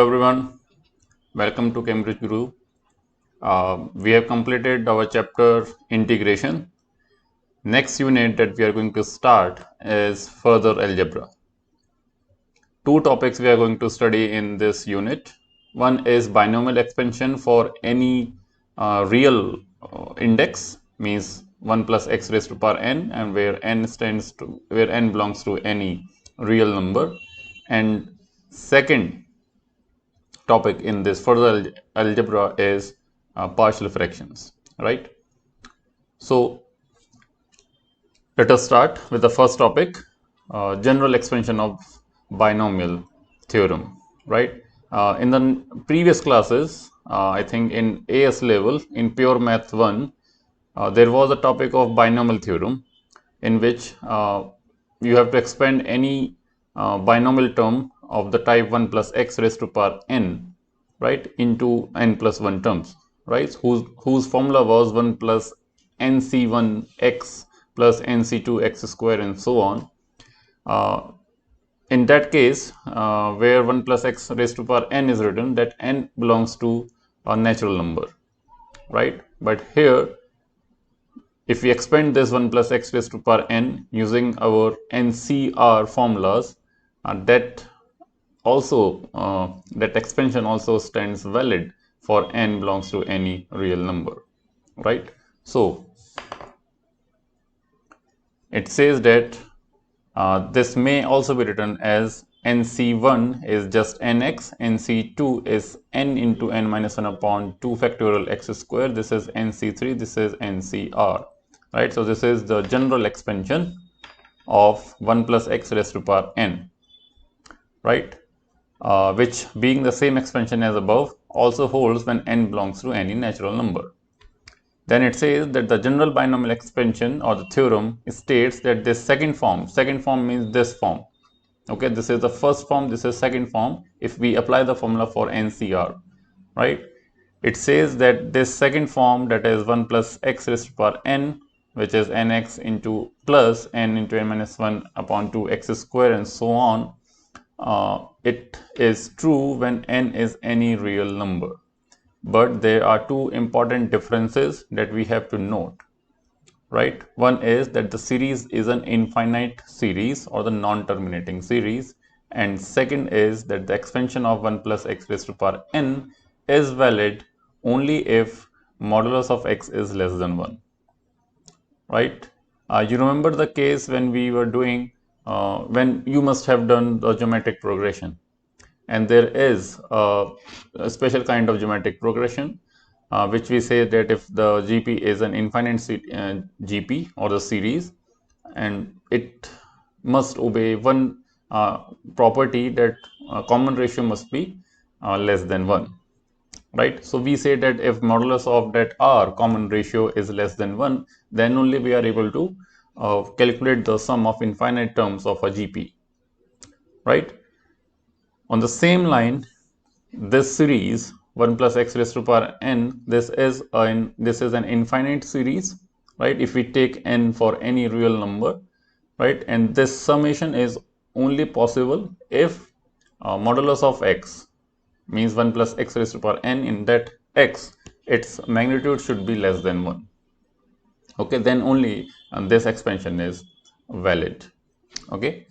everyone, welcome to Cambridge Guru. We have completed our chapter integration. Next unit that we are going to start is further algebra. Two topics we are going to study in this unit. One is binomial expansion for any real index, means 1 plus x raised to power n, and where n belongs to any real number. And second topic in this further algebra is partial fractions, right? So let us start with the first topic, general expansion of binomial theorem, right? In the previous classes, I think in AS level, in pure math 1, there was a topic of binomial theorem in which you have to expand any binomial term of the type 1 plus x raised to power n, right, into n plus 1 terms, right, whose formula was 1 plus nc1x plus nc2x square and so on. In that case, where 1 plus x raised to power n is written, that n belongs to a natural number, right? But here, if we expand this 1 plus x raised to power n using our NCR formulas, that expansion also stands valid for n belongs to any real number, right? So it says that this may also be written as nc1 is just nx, nc2 is n into n minus 1 upon 2 factorial x square, this is nc3, this is ncr, right? So this is the general expansion of 1 plus x raised to power n, right? Which, being the same expansion as above, also holds when n belongs to any natural number. Then it says that the general binomial expansion or the theorem states that this second form means this form, okay, this is the first form, this is second form. If we apply the formula for NCR, right, it says that this second form, that is 1 plus x raised to power n, which is nx into plus n into n minus 1 upon 2 x square and so on, it is true when n is any real number. But there are two important differences that we have to note, right? One is that the series is an infinite series or the non-terminating series, and second is that the expansion of 1 plus x raised to power n is valid only if modulus of x is less than 1, right? You remember the case when we were doing, when you must have done the geometric progression, and there is a special kind of geometric progression which we say that if the GP is an infinite GP or the series, and it must obey one property, that common ratio must be less than 1, right? So we say that if modulus of that R common ratio is less than 1, then only we are able to calculate the sum of infinite terms of a GP, right? On the same line, this series 1 plus x raised to power n, this is an infinite series, right? If we take n for any real number, right, and this summation is only possible if modulus of x, means 1 plus x raised to power n, in that x, its magnitude should be less than 1, okay, then only this expansion is valid, okay.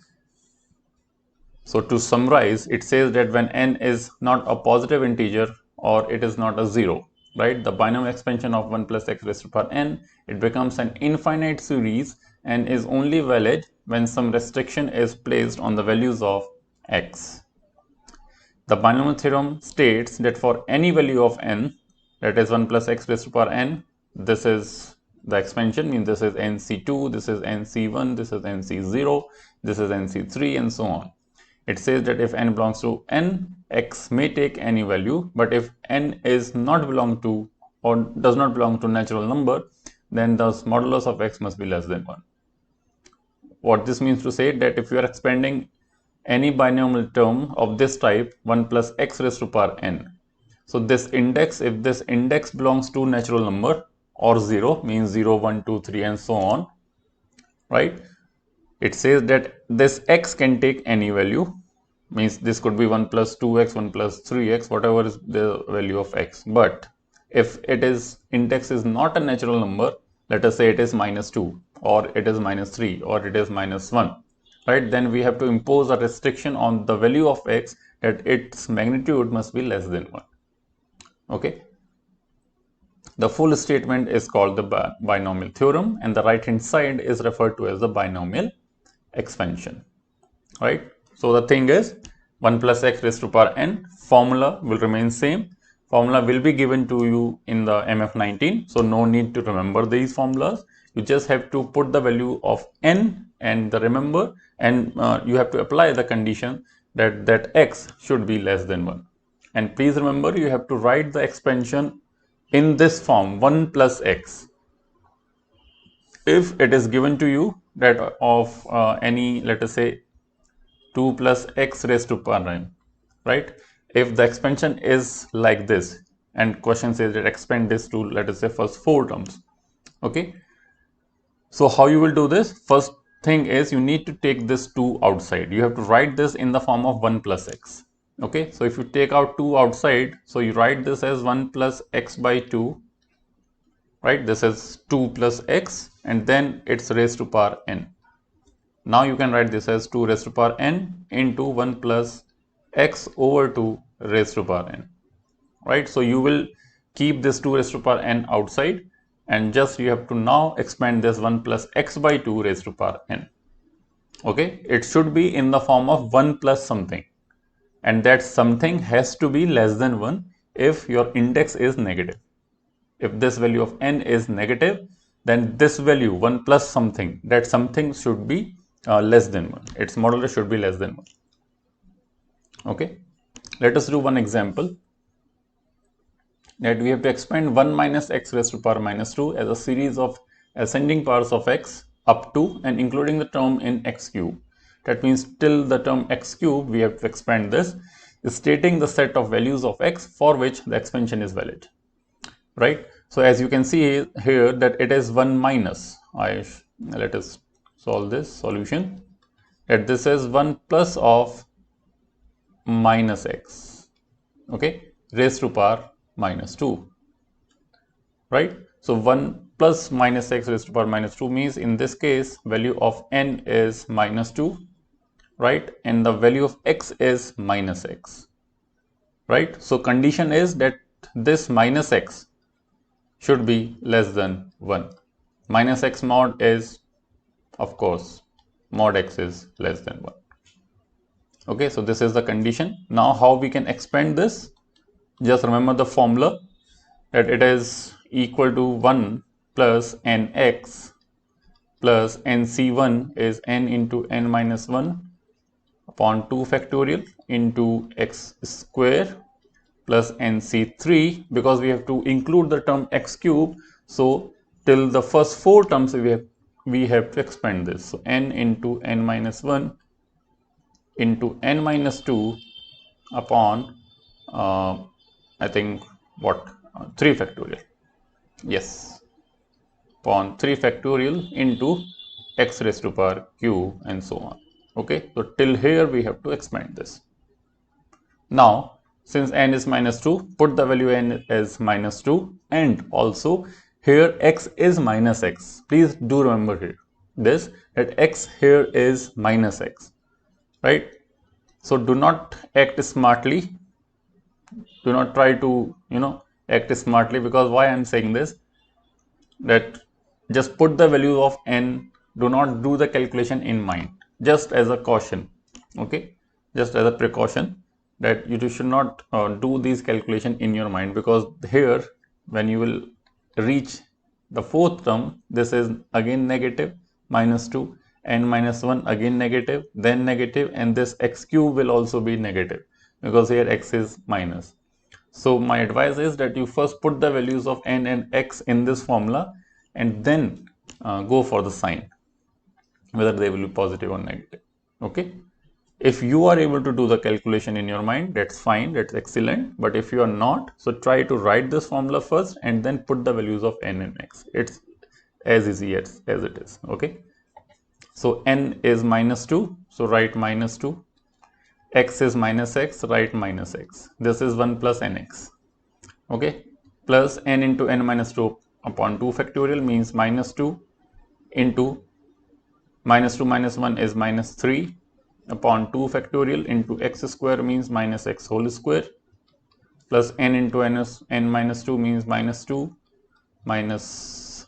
So to summarize, it says that when n is not a positive integer or it is not a 0, right, the binomial expansion of 1 plus x raised to power n, it becomes an infinite series and is only valid when some restriction is placed on the values of x. The binomial theorem states that for any value of n, that is 1 plus x raised to power n, this is the expansion, means this is nc2, this is nc1, this is nc0, this is nc3 and so on. It says that if n belongs to n, x may take any value, but if n is not belong to or does not belong to natural number, then the modulus of x must be less than 1. What this means to say that if you are expanding any binomial term of this type 1 plus x raised to power n, so this index, if this index belongs to natural number or 0, means 0, 1, 2, 3 and so on, right, it says that this x can take any value, means this could be 1 plus 2x, 1 plus 3x, whatever is the value of x. But if it is index is not a natural number, let us say it is minus 2 or it is minus 3 or it is minus 1, right? Then we have to impose a restriction on the value of x that its magnitude must be less than 1. Okay. The full statement is called the binomial theorem, and the right hand side is referred to as the binomial expansion, right? So the thing is 1 plus x raised to power n, formula will remain same. Formula will be given to you in the MF19, so no need to remember these formulas. You just have to put the value of n and remember, and you have to apply the condition that x should be less than 1. And please remember, you have to write the expansion in this form 1 plus x. If it is given to you that of any, let us say 2 plus x raised to power n, right? If the expansion is like this and question says that expand this to, let us say, first 4 terms, okay? So how you will do this? First thing is you need to take this 2 outside. You have to write this in the form of 1 plus x, okay? So if you take out 2 outside, so you write this as 1 plus x by 2, right? This is 2 plus x and then it's raised to power n. Now you can write this as 2 raised to power n into 1 plus x over 2 raised to power n, right? So you will keep this 2 raised to power n outside, and just you have to now expand this 1 plus x by 2 raised to power n. Okay, it should be in the form of 1 plus something, and that something has to be less than 1 if your index is negative. If this value of n is negative, then this value 1 plus something, that something should be less than 1. Its modulus should be less than 1. Okay, let us do one example, that we have to expand 1 minus x raised to power minus 2 as a series of ascending powers of x up to and including the term in x cube. That means till the term x cube we have to expand this, stating the set of values of x for which the expansion is valid, right? So as you can see here that it is 1 minus, let us solve this solution, that this is 1 plus of minus x, okay, raised to power minus 2, right? So 1 plus minus x raised to power minus 2 means in this case value of n is minus 2, right? And the value of x is minus x, right? So condition is that this minus x should be less than 1. Minus x mod is, of course, mod x is less than 1. Okay, so this is the condition. Now how we can expand this? Just remember the formula, that it is equal to 1 plus nx plus nc1 is n into n minus 1 upon 2 factorial into x square plus nc3, because we have to include the term x cube, so till the first 4 terms we have to expand this. So n into n minus 1 into n minus 2 upon I think what 3 factorial, yes, upon 3 factorial into x raised to power q and so on. Okay, so till here we have to expand this. Now since n is minus 2, put the value n as minus 2, and also here x is minus x. Please do remember here this, that x here is minus x, right? So do not act smartly, do not try to act smartly, because why I am saying this, that just put the value of n, do not do the calculation in mind, just as a caution, okay, just as a precaution, that you should not do these calculation in your mind, because here when you will reach the 4th term, this is again negative minus 2, n minus 1 again negative, then negative, and this x cube will also be negative because here x is minus. So my advice is that you first put the values of n and x in this formula and then go for the sign, whether they will be positive or negative. Okay, if you are able to do the calculation in your mind, that's fine, that's excellent. But if you are not, so try to write this formula first and then put the values of n and x. It's as easy as it is. Okay, so n is minus 2, so write minus 2, x is minus x, write minus x. This is 1 plus nx. Okay, plus n into n minus 2 upon 2 factorial means minus 2 into minus 2 minus 1 is minus 3 upon 2 factorial into x square means minus x whole square, plus n into n minus 2 means minus 2 minus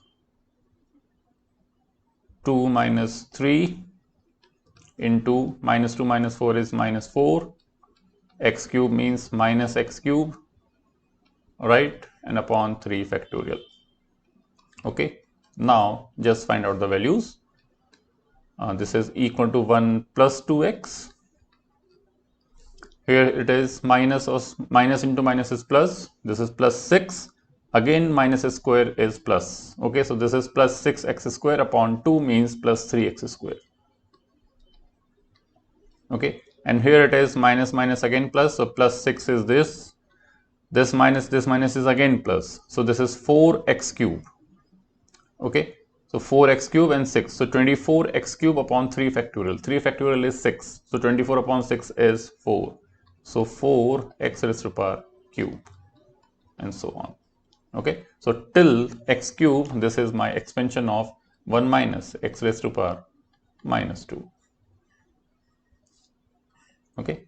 2 minus 3 into minus 2 minus 4 is minus 4, x cube means minus x cube, right, and upon 3 factorial. Okay, now just find out the values. This is equal to 1 plus 2x. Here it is minus into minus is plus. This is plus 6. Again minus square is plus. Okay, so this is plus 6x square upon 2 means plus 3x square. Okay, and here it is minus minus again plus, so plus 6 is this minus is again plus, so this is 4x cube. Okay, so 4x cube and 6, so 24x cube upon 3 factorial. 3 factorial is 6, so 24 upon 6 is 4, so 4x raised to power cube, and so on. Okay, so till x cube, this is my expansion of 1 minus x raised to power minus 2. Okay,